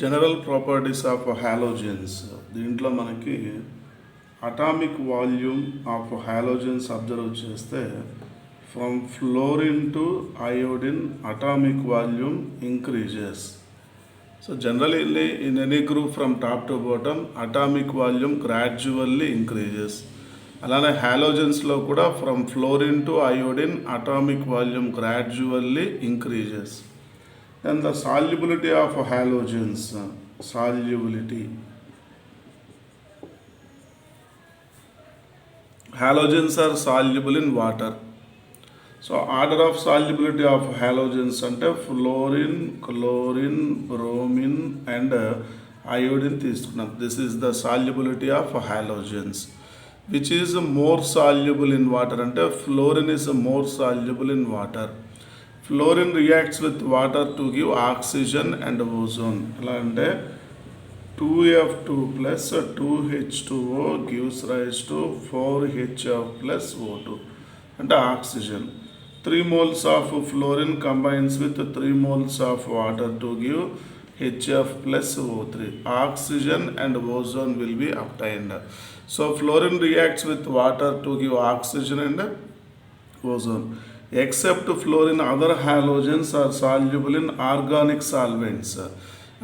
General properties of halogens. దీంట్లో మనకి atomic volume of halogens observe చేస్తే from fluorine to iodine atomic volume increases. So generally in any group from top to bottom atomic volume gradually increases. అలానే హాలోజన్స్లో కూడా from fluorine to iodine atomic volume gradually increases. And the solubility of halogens, solubility. Halogens are soluble in water. So order of solubility of halogens అంటే fluorine, chlorine, bromine and iodine తీసుకున్నాం. This is the solubility of halogens. Which is more soluble in water అంటే fluorine is more soluble in water. Fluorine reacts with water to give oxygen and ozone. ఎలా అంటే 2F2 plus 2H2O gives rise to 4HF plus O2 అంటే oxygen. 3 moles of fluorine combines with 3 moles of water to give HF plus O3. Oxygen and ozone will be obtained. So fluorine reacts with water to give oxygen and ozone. Except fluorine, other halogens are soluble in organic solvents.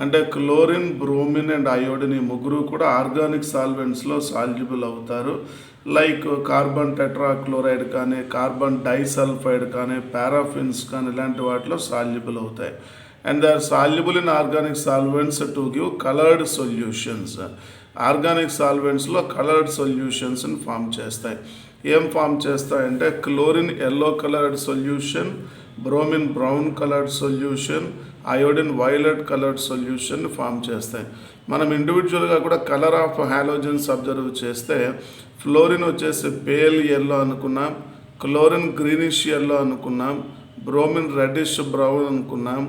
అంటే chlorine, bromine and iodine ఈ ముగ్గురు కూడా organic సాల్వెంట్స్లో soluble అవుతారు. Like carbon tetrachloride కానీ, carbon disulphide కానీ, paraffins కానీ ఇలాంటి వాటిలో సాల్యుబుల్ అవుతాయి. And they are soluble in organic solvents to give coloured solutions. Organic సాల్వెంట్స్లో కలర్డ్ సొల్యూషన్స్ని ఫామ్ చేస్తాయి. ఏం ఫామ్ చేస్తాయంటే chlorine yellow coloured solution, bromine brown coloured solution, iodine violet coloured solution form చేస్తాయి. మనం ఇండివిజువల్గా కూడా కలర్ ఆఫ్ హాలోజన్స్ అబ్జర్వ్ చేస్తే ఫ్లోరిన్ వచ్చేసి పేల్ ఎల్లో అనుకున్నాం, క్లోరిన్ గ్రీనిష్ ఎల్లో అనుకున్నాం, బ్రోమిన్ రెడ్డిష్ బ్రౌన్ అనుకున్నాం,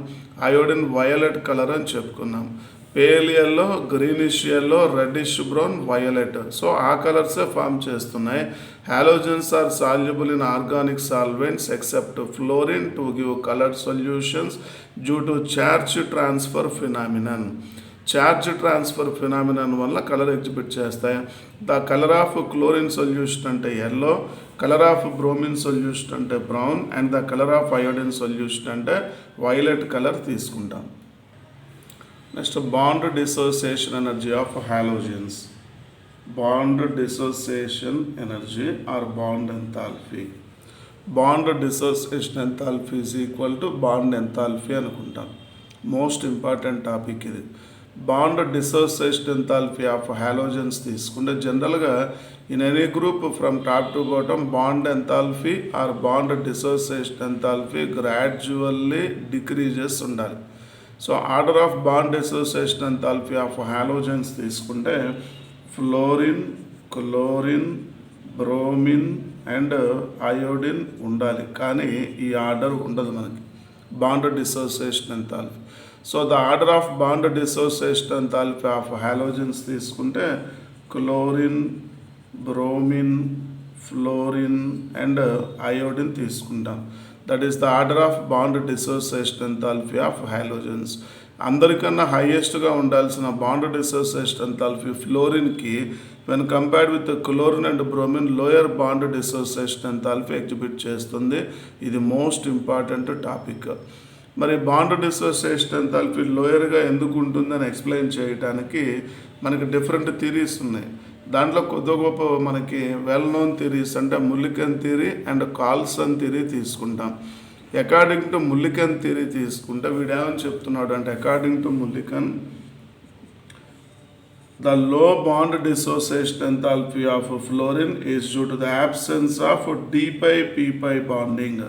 అయోడిన్ వయలెట్ కలర్ అని చెప్పుకున్నాం. Pale yellow, greenish yellow, reddish brown, violet. So ఆ కలర్సే ఫామ్ చేస్తున్నాయి. Halogens are soluble in organic solvents except fluorine to give coloured solutions due to charge transfer phenomenon. Charge transfer phenomenon వల్ల colour exhibit చేస్తాయి. The colour of chlorine solution అంటే yellow, colour of bromine solution అంటే brown and the colour of iodine solution అంటే violet colour తీసుకుంటాం. Next bond dissociation energy of halogens. Bond dissociation energy or bond enthalpy. Bond dissociation enthalpy is equal to bond enthalpy అనుకుంటాం. Most important topic ఇది. Bond dissociation enthalpy of halogens తీసుకుంటే జనరల్గా in any group from top to bottom bond enthalpy or bond dissociation enthalpy gradually decreases ఉండాలి. So order of bond dissociation enthalpy of halogens తీసుకుంటే fluorine, chlorine, bromine and iodine ఉండాలి. కానీ ఈ order ఉండదు మనకి bond dissociation enthalpy. So the order of bond dissociation enthalpy of halogens తీసుకుంటే chlorine, bromine, fluorine and iodine తీసుకుంటాం. That is the order of bond dissociation enthalpy of halogens. అందరికన్నా హైయెస్ట్గా ఉండాల్సిన బాండ్ డిసోసియేషన్ ఎంథాల్పీ ఫ్లోరిన్కి when compared with chlorine and bromine lower bond dissociation enthalpy exhibit చేస్తుంది. ఇది most important topic. మరి bond dissociation enthalpy లోయర్గా ఎందుకు ఉంటుందని ఎక్స్ప్లెయిన్ చేయడానికి మనకి డిఫరెంట్ థియరీస్ ఉన్నాయి. దాంట్లో కొద్ది గొప్ప మనకి వెల్ నోన్ థియరీస్ అంటే Mulliken theory and Carlsen theory తీసుకుంటాం. అకార్డింగ్ టు ముల్లికన్ థియరీ తీసుకుంటే వీడేమని చెప్తున్నాడు అంటే according to Mulliken the low bond dissociation enthalpy of fluorine is due to the absence of d-pi p-pi bonding.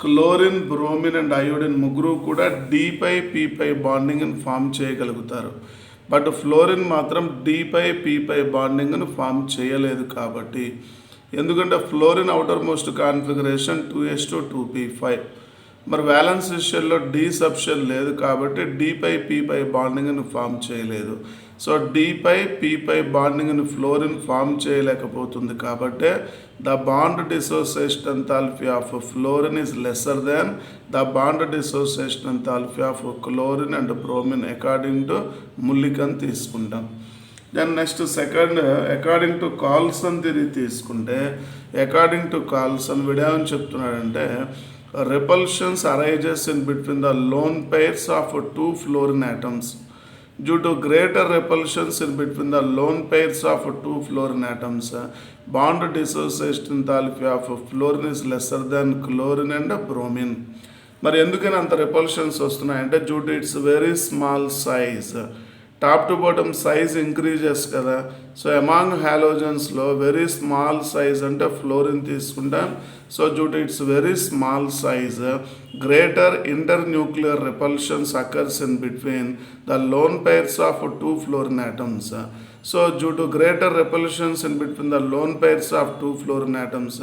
Chlorine, bromine and iodine ముగ్గురు కూడా d-pi p-pi బాండింగ్ని form చేయగలుగుతారు. But fluorine మాత్రం d-pi p-pi బాండింగ్ను form చేయలేదు. కాబట్టి ఎందుకంటే fluorine outer most configuration 2s2 2p5. మరి valence షెల్లో డి సబ్ షెల్ లేదు కాబట్టి d-pi p-pi బాండింగ్ను ఫామ్ చేయలేదు. So d pi p pi బాండింగ్ని ఫ్లోరిన్ ఫామ్ చేయలేకపోతుంది కాబట్టి the bond dissociation enthalpy of fluorine is lesser than the bond dissociation enthalpy of chlorine and bromine according to Mulliken తీసుకుంటాం. Then next second according to Carlson theory తీసుకుంటే according to Carlson వీడేమని చెప్తున్నాడంటే repulsions arises in between the lone pairs of two fluorine atoms. Due to greater repulsions in between the lone pairs of two fluorine atoms, bond dissociation enthalpy of fluorine is lesser than chlorine and bromine. మరి ఎందుకని అంత repulsions వస్తున్నాయంటే due to its very small size, top to bottom size increases కదా. So among హ్యాలోజన్స్లో very small size అంటే fluorine తీసుకుంటాం. So due to its very small size greater internuclear repulsions occurs in between the lone pairs of two fluorine atoms. So due to greater repulsions in between the lone pairs of two fluorine atoms,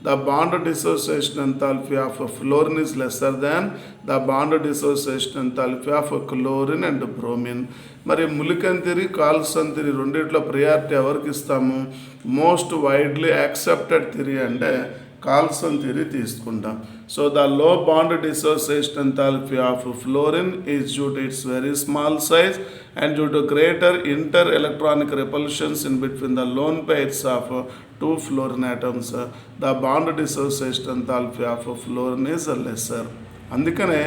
the bond dissociation enthalpy of fluorine is lesser than the bond dissociation enthalpy of chlorine and bromine. మరి ములికన్ theory Carlsen theory రెండిట్లో priority ఎవరికి ఇస్తాము? Most widely accepted theory అంటే Carlsen theory తీసుకుంటాం. So the low bond dissociation enthalpy of fluorine is due to its very small size and due to greater inter electronic repulsions in between the lone pairs of two fluorine atoms, the bond dissociation enthalpy of fluorine is lesser. అందుకనే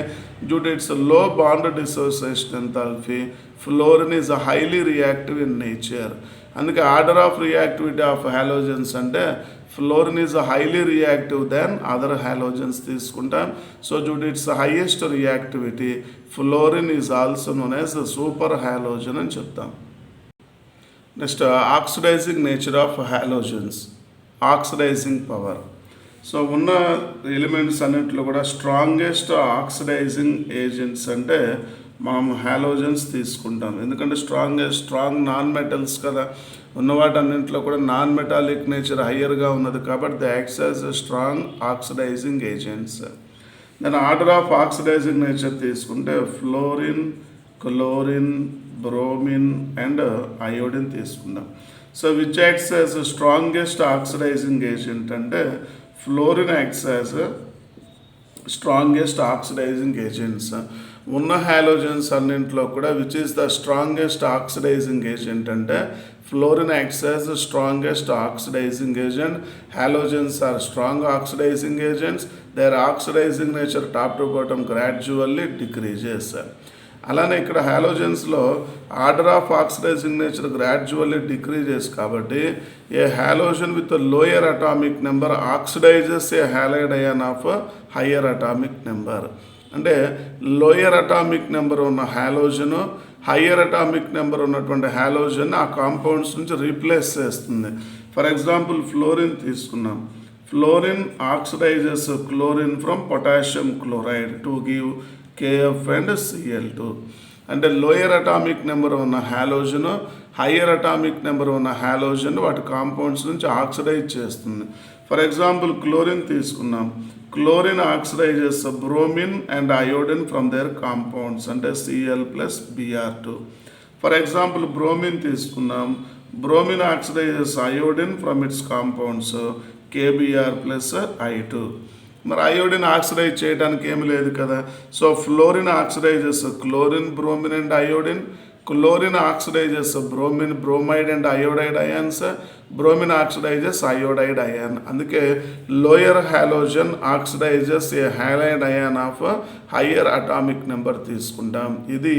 due to its low bond dissociation enthalpy fluorine is highly reactive in nature. అందుకే order of reactivity of halogens అంటే fluorine is highly reactive then other halogens తీసుకుంటాం. So due to its highest reactivity fluorine is also known as super halogen అని చెప్తాం. Next oxidising nature of halogens, oxidising power. So ఉన్న elements అన్నింటిలో కూడా strongest oxidising agents అంటే మనం halogens తీసుకుంటాం. ఎందుకంటే స్ట్రాంగ్ నాన్ మెటల్స్ కదా, ఉన్న వాటన్నింటిలో కూడా నాన్ మెటాలిక్ నేచర్ హయ్యర్గా ఉన్నది కాబట్టి the acts as strong oxidising agents. దాని ఆర్డర్ ఆఫ్ ఆక్సిడైజింగ్ నేచర్ తీసుకుంటే fluorine, chlorine, bromine and iodine తీసుకుందాం. So which acts as strongest oxidising agent అంటే fluorine acts as strongest oxidising agents. ఉన్న halogens అన్నింటిలో కూడా which is the strongest oxidising agent అంటే fluorine acts as strongest oxidising agent. Halogens are strong oxidising agents. Their oxidising nature top to bottom gradually decreases. అలానే ఇక్కడ హాలోజన్స్లో order of oxidising nature gradually decreases కాబట్టి a halogen with lower atomic number oxidises a halide ion of higher atomic number. అంటే lower atomic number ఉన్న halogen higher atomic number ఉన్నటువంటి halogen ఆ compounds నుంచి replace చేస్తుంది. ఫర్ ఎగ్జాంపుల్ ఫ్లోరిన్ తీసుకున్నాం. Fluorine oxidises chlorine from potassium chloride to give KF and Cl2. అంటే lower atomic number ఉన్న halogen higher atomic number ఉన్న halogen వాటి కాంపౌండ్స్ నుంచి ఆక్సిడైజ్ చేస్తుంది. ఫర్ ఎగ్జాంపుల్ క్లోరిన్ తీసుకున్నాం. Chlorine oxidises bromine and iodine from their compounds అంటే Cl+Br2. For example bromine తీసుకున్నాం. Bromine oxidises iodine from its compounds Kbr+I2. మరి iodine oxidise చేయడానికి ఏమి లేదు కదా. So fluorine oxidises chlorine, bromine and iodine. Chlorine oxidises bromine, bromide and iodide ions. Bromine oxidises iodide ion. అందుకే lower halogen oxidises a halide ion of higher atomic number తీసుకుంటాం. ఇది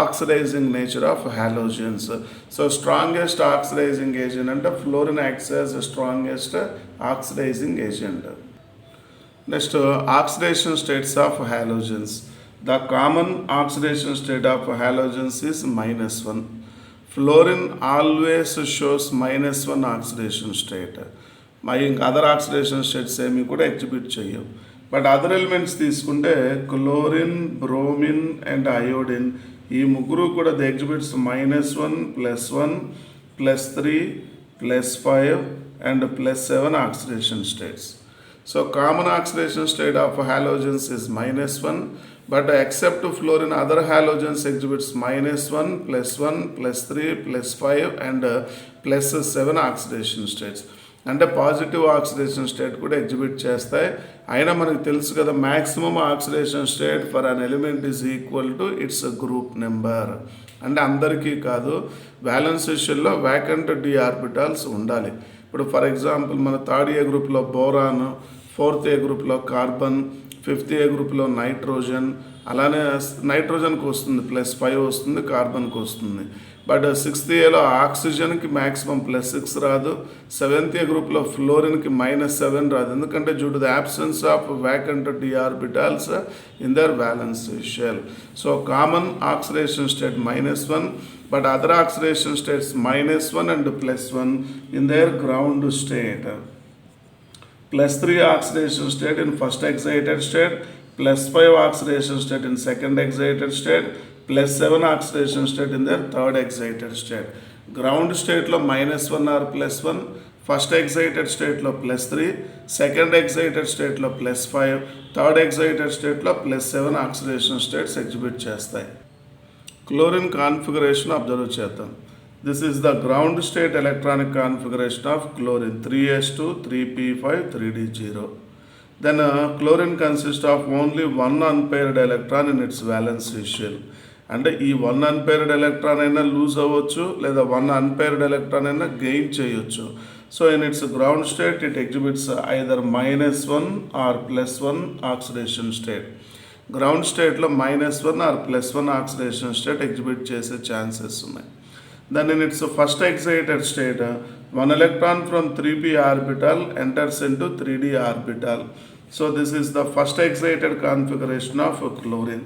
oxidising nature of halogens. So strongest oxidising agent అంటే fluorine acts as strongest oxidising agent. Next, oxidation states of halogens. The common oxidation state of halogens is -1. Fluorine always shows -1 oxidation state. ఇంకా other oxidation states ఏమి కూడా exhibit చేయవు. But other elements తీసుకుంటే chlorine, bromine and iodine ఈ ముగ్గురు కూడా the exhibits -1, +1, +3, +5 and +7 oxidation states. So common oxidation state of halogens is -1, but except fluorine, other halogens exhibits -1, +1, +3, +5 and +7 oxidation states. అంటే positive oxidation state కూడా exhibit చేస్తాయి. అయినా మనకు తెలుసు కదా, maximum oxidation state for an element is equal to it's group number. అంటే అందరికీ కాదు, బ్యాలెన్స్ విషయంలో వ్యాకెంట్ డి ఆర్బిటాల్స్ ఉండాలి. ఇప్పుడు ఫర్ ఎగ్జాంపుల్ మన థర్డ్ ఏ గ్రూప్లో బోరాన్, ఫోర్త్ ఏ గ్రూప్లో కార్బన్, ఫిఫ్త్ ఏ గ్రూప్లో నైట్రోజన్, అలానే నైట్రోజన్కి వస్తుంది +5 వస్తుంది, కార్బన్కి వస్తుంది. బట్ సిక్స్త్ ఏలో ఆక్సిజన్కి మ్యాక్సిమం +6 రాదు. సెవెంత్ ఏ గ్రూప్లో ఫ్లోరిన్కి -7 రాదు, ఎందుకంటే due to the absence of vacant d orbitals in their valence shell. So common oxidation state -1, but other oxidation states -1 and +1 in their ground state. +3 oxidation state in first excited state, +5 oxidation state in second excited state, +7 oxidation state in their third excited state. Ground state lo -1 or +1, first excited state lo +3, second excited state lo +5, third excited state lo +7 oxidation states exhibit చేస్తాయి. Chlorine configuration observe చేద్దాం. This is the ground state electronic configuration of chlorine 3s2 3p5 3d0. Then chlorine consists of only one unpaired electron in its valency shell. అంటే ఈ 1 unpaired electron అయినా loose అవ్వచ్చు, లేదా 1 unpaired electron అయినా gain చేయొచ్చు. So in its ground state it exhibits either -1 or +1 oxidation state. Ground స్టేట్లో -1 or +1 oxidation state exhibit చేసే chances ఉన్నాయి. Then in its first excited state 1 electron from 3p orbital enters into 3d orbital. So this is the first excited configuration of chlorine.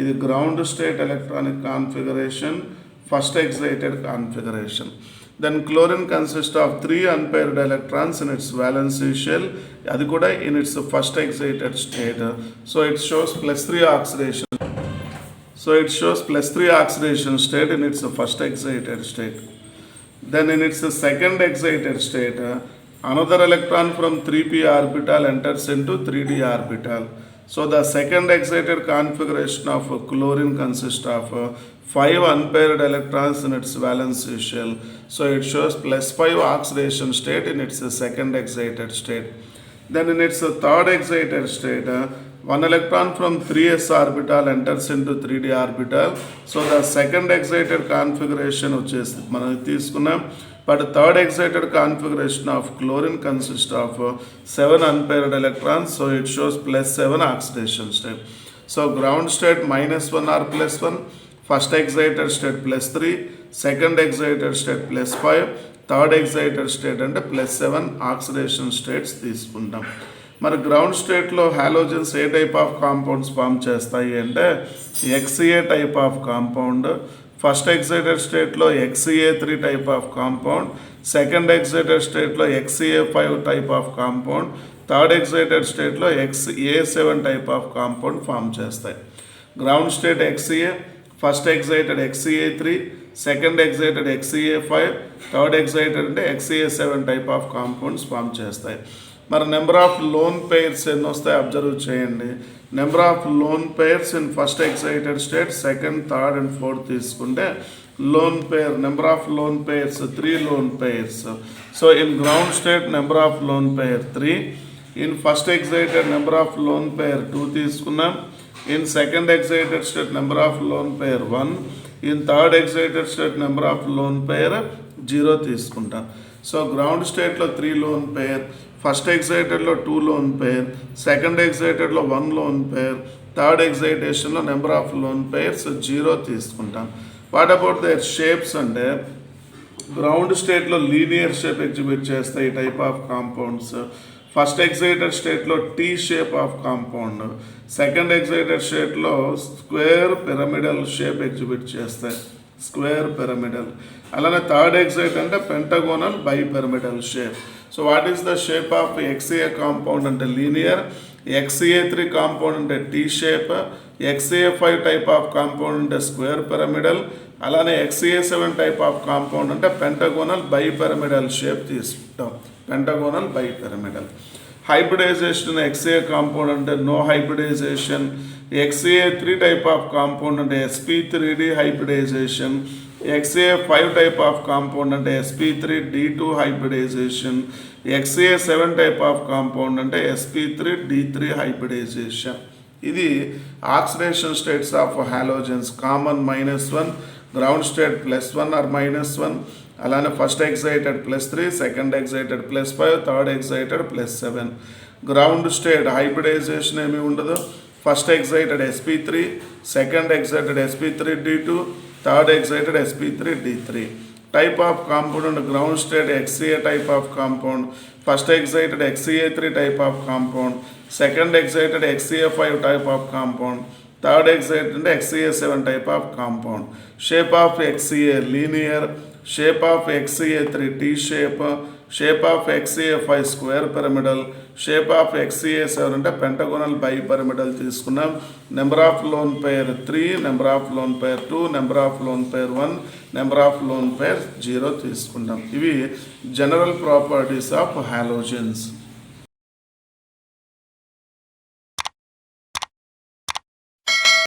ఇది ground state electronic configuration, first excited configuration. Then chlorine consists of 3 unpaired electrons in its valency shell. అది కూడా in its first excited state. So it shows +3 oxidation. So it shows +3 oxidation state in its first excited state. Then in its second excited state, another electron from 3p orbital enters into 3d orbital. So the second excited configuration of chlorine consists of 5 unpaired electrons in its valency shell. So it shows +5 oxidation state in its second excited state. Then in its third excited state, 1 electron from 3s orbital enters into 3d orbital. So the second excited configuration వచ్చేసి మనం తీసుకున్నాం. But third excited configuration of chlorine consist of 7 unpaired electrons. So it shows +7 oxidation state. So ground state -1 or +1, first excited state +3, second excited state +5, third excited state అంటే +7 oxidation states తీసుకుంటాం. మరి ground స్టేట్లో halogens ఏ type of compounds form చేస్తాయి అంటే XCA type of compound, first excited స్టేట్లో XCA3 type of compound, second excited స్టేట్లో XCA5 type of compound, third excited స్టేట్లో XCA7 type of compound form చేస్తాయి. Ground state XCA, first excited XCA3, second excited XCA5, third excited అంటే XCA7 type of compounds form చేస్తాయి. మరి number of lone pairs ఎన్ని వస్తాయి observe చేయండి. Number of lone pairs in first excited state, second, third and fourth తీసుకుంటే lone pair number of lone pairs 3 lone pairs. So in ground state number of lone pair 3, in first excited number of lone pair 2 తీసుకున్నాం, in second excited state number of lone pair 1, in third excited state number of lone pair 0 తీసుకుంటాం. So ground స్టేట్లో 3 lone pair, first ఎక్సైటెడ్లో 2 lone pair, second ఎక్సైటెడ్లో 1 lone pair, third ఎక్సైటేషన్లో number of lone pairs 0 తీసుకుంటాం. What about their shapes అంటే ground స్టేట్లో linear shape exhibit చేస్తాయి ఈ type of compounds. First excited స్టేట్లో T shape of compound, second excited స్టేట్లో square pyramidal shape exhibit చేస్తాయి, స్క్వేర్ పిరమిడల్. అలానే థర్డ్ ఎక్సైట్ అంటే pentagonal bipyramidal shape. So what is the shape of XCA compound అంటే linear, XCA3 compound అంటే T shape, XCA5 type of compound అంటే square pyramidal, అలానే XCA7 type of compound అంటే pentagonal bipyramidal shape తీసుకుంటాం, pentagonal bipyramidal. hybridization in XA compound and no hybridization. XA3 type of compound and sp3d hybridization. XA5 type of compound and sp3d2 hybridization. XA7 type of compound and sp3d3 hybridization. ఇది oxidation states of halogens. Common -1, ground state +1 or -1, అలానే first excited +3, second excited +5, third excited +7. Ground state hybridisation ఏమీ ఉండదు. First excited sp3, second excited sp3d2, third excited sp3d3. Type of compound ground state XCA type of compound, first excited XCA3 type of compound, second excited XCA5 type of compound, third excited XCA7 type of compound. Shape of XCA linear, shape of XCA3 T shape, shape of XCA5 square pyramidal, shape of XCA7 అంటే pentagonal by pyramidal తీసుకున్నాం. Number of lone pair 3, number of lone pair 2, number of lone pair 1, number of lone pair 0 తీసుకుంటాం. ఇవి general properties of halogens.